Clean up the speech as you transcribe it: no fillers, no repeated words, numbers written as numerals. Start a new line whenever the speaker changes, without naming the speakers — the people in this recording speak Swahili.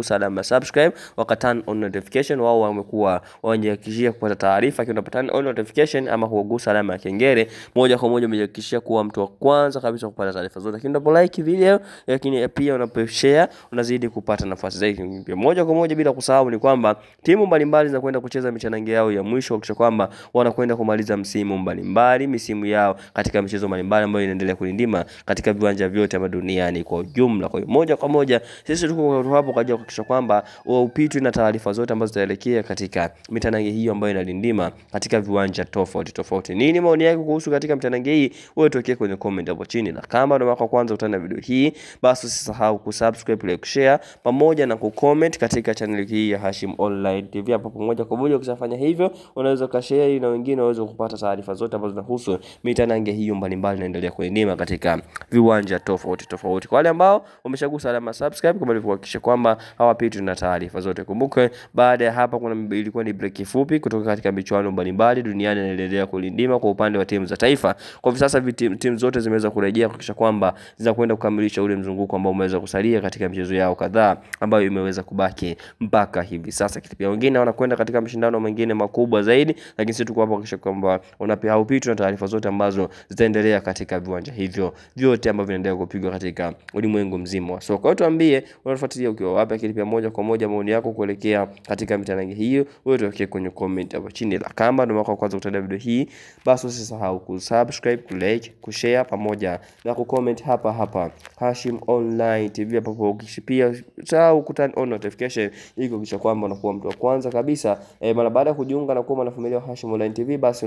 wameshagusa alama ya subscribe, waka turn on notification, wao wamekuwa wanajihakikishia kupata taarifa. Kiona turn on notification ama kugusa alama ya kengele, moja kwa moja umejihakikishia kuwa mtu wa kwanza kabisa kupata taarifa zote. Lakini unapo like video, lakini pia unapo share, unazidi kupata nafasi zaidi. Moja kwa moja bila kusahau ni kwamba timu mbalimbali zinakwenda kucheza michanange yao ya mwisho, kisha kwamba wanakwenda kumaliza msimu mbalimbali, misimu yao katika michezo mbalimbali ambayo inaendelea kulindima katika viwanja vyote hapa duniani kwa ujumla. Kwa hiyo moja kwa moja sisi tuko hapo kwa ajili ya kuhakikisha kwamba upitwi na taarifa zote ambazo zitaelekea katika mitanange hiyo ambayo inalindima katika viwanja tofauti tofauti. Nini maoni yako kuhusu katika mitanange hii? Wewe tuwekee kwenye comment hapo chini, na kama ndio mara kwanza utana video hii, basi usisahau kusubscribe, like, share pamoja na kucomment katika channel hii ya Hashim Online TV. Hapo pamoja kwa moja ukishafanya hivyo, unaweza ukashare na wengine waweze kupata taarifa zote ambazo zinahusu mitanange hiyo mbalimbali inaendelea kuendima katika viwanja tofauti tofauti. Kwa wale ambao wameshagusa alama subscribe, kama ilivyo kuhakikisha kwamba hawapitwi na taarifa zote. Kumbuke baada ya hapa ilikuwa ni break fupi kutoka katika michuano mbalimbali duniani inaendelea kulindima kwa upande wa timu za taifa. Kwa sasa timu zote zimeweza kurejea kuhakikisha kwamba zinakwenda kukamilisha ule mzunguko ambao umeweza kusalia katika michezo yao kadhaa ambayo imeweza kubaki mpaka hivi sasa. Pia wengine wanakwenda katika mashindano mengine makubwa zaidi, lakini sisi tuko hapa kuhakikisha kwamba haupitwi na taarifa zote ambazo zitaendelea katika viwanja hivyo vyote ambavyo vinaendelea kupigwa katika ulimwengu mzima wa soka. Tuambie unafuatilia ukiwa wapi, lakini pia moja kwa moja maoni yako kuelekea katika mitanange hiyo wewe tuwekee kwenye comment hapo chini. La kama ndio mara kwanza kutazama video hii, basi usisahau kusubscribe, like, kushare pamoja na kucomment hapa Hashim Online TV. Hapo ukishipia usahau kuturn on notification ili kuhakikisha kwamba unakuwa mtu wa kwanza kabisa mara baada ya kujiunga na kuwa mwanafamilia wa Hashim Online TV, basi